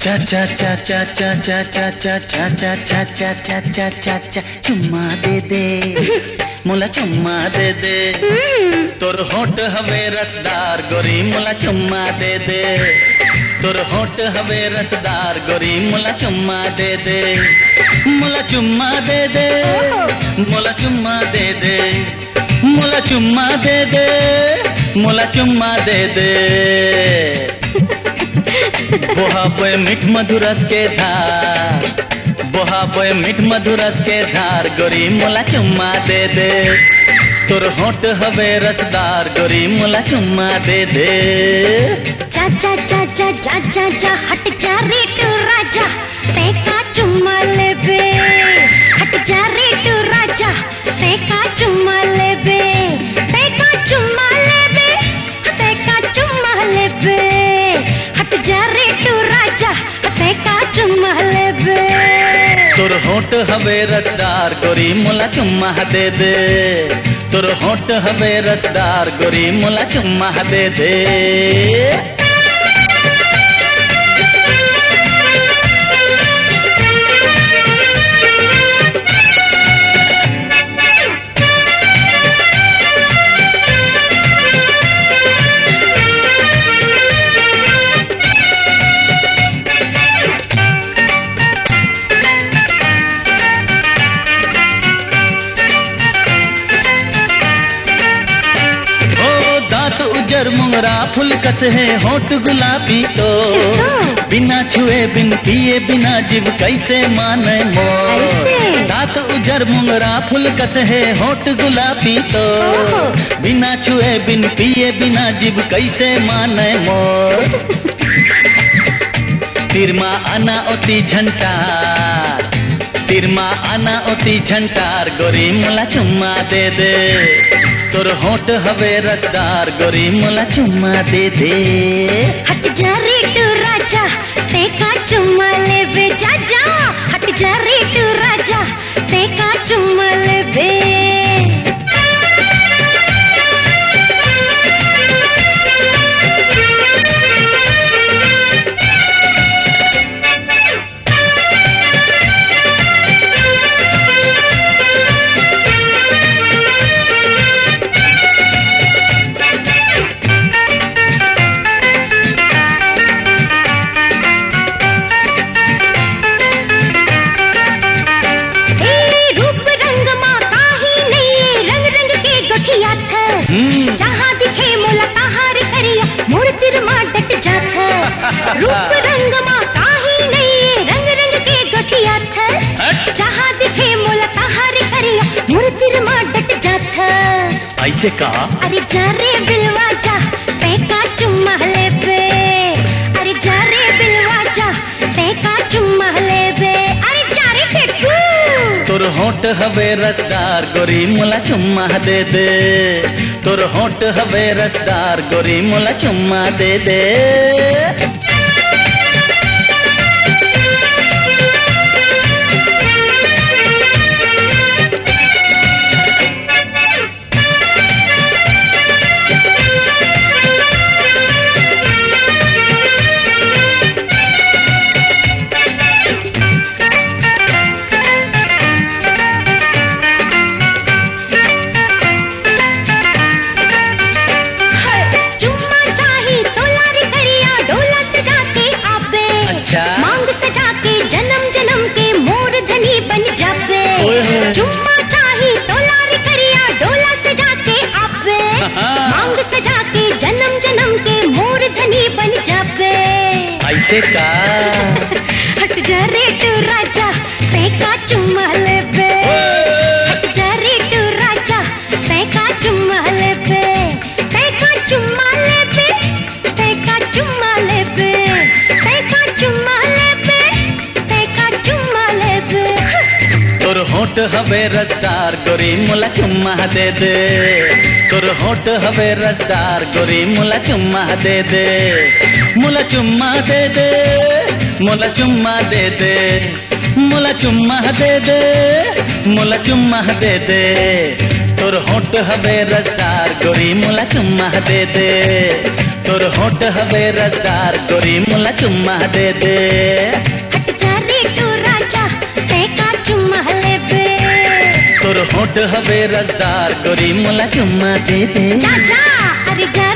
चा चा चा चा चा चा चा चा चा चा चा चा चा चा चा चा चुम्मा दे मुला चुम्मा दे तोर होठ हवे रसदार गोरी मुला चुम्मा दे तोर होठ हवे रसदार गोरी मुला चुम्मा दे मुला चुम्मा दे मुला चुम्मा दे मुला चुम्मा दे मुला चुम्मा दे बोहाबोय मीठ मधुरस के धार बोहाबोय मीठ मधुरस के धार गोरी मुला चुम्मा दे तोर होठ हवे रसदार गोरी मुला चुम्मा दे चा चा चा चा चा चा चा हट जा रे तू राजा तेका चुम्मा लेबे हट जा रे तू राजा तेका चुम्मा लेबे तेका चुम्मा लेबे तेका चुम्मा लेबे हट जा रे तू राजा तेका चुम्मा लेबे तोर होठ हवे रसदार गोरी मुला चुम्मा दे तोर होठ हवे रसदार गोरी मुला चुम्मा दे उजर मुंगरा फूल कस है होठ गुलाबी तो बिना छुए बिन पिए बिना जीव कैसे माने मोर दांत उजर मुंगरा फूल कस है होठ गुलाबी तो बिना छुए बिन पिए बिना जीव कैसे माने मोर तिरमा आना ओती झंटार तिरमा आना ओती झंटार गोरी मुला चुम्मा दे तोर होठ हवे रसदार गोरी मुला चुम्मा दे हट जा रे तू राजा तेका चुम्मा लेबे जा जा हट जा रे तू राजा तेका चुम्मा लेबे जहाँ दिखे मोला तहार करिया मोर तिरमा डट जात रूप रंग मा काही नहीं रंग रंग के गठिया थ जहाँ दिखे मोला तहार करिया मोर तिरमा डट जात ऐसे कहा अरे जा रे बिलवा जा तेका चुम्मा लेबे अरे जा रे बिलवा जा तेका चुम्मा लेबे अरे जा रे टेटू तोर होठ हवे रसदार गोरी मुला चुम्मा दे तोर होठ हवे रसदार गोरी मुला चुम्मा दे मांग सजा के जन्म जन्म के मोर धनी बन जाबे चुम्मा चाही तोलार करिया डोला सजा के आबे मांग सजा के जन्म जन्म के मोर धनी बन जाबे ऐसे का हट जा रे तू राजा तेका चुम्मा लेबे हट जा रे तू राजा तेका चुम्मा लेबे तेका चुम्मा लेबे तेका चुम्मा लेबे तेका चुम्मा लेबे तेका चुम्मा लेबे तोर होठ हवे रसदार गोरी मुला चुम्मा दे तोर होठ हवे रसदार गोरी मुला चुम्मा दे मुला चुम्मा दे मुला चुम्मा दे मुला चुम्मा दे मुला चुम्मा दे তোর হোঁট হবে রসদার গোরি মুলা চুম্মা দে দে তোর হোঁট হবে রসদার গোরি মুলা চুম্মা দে দে हट जा रे तू राजा तेका चुम्मा लेबे তোর হোঁট হবে রসদার গোরি মুলা চুম্মা দে দে जा जा अरे जा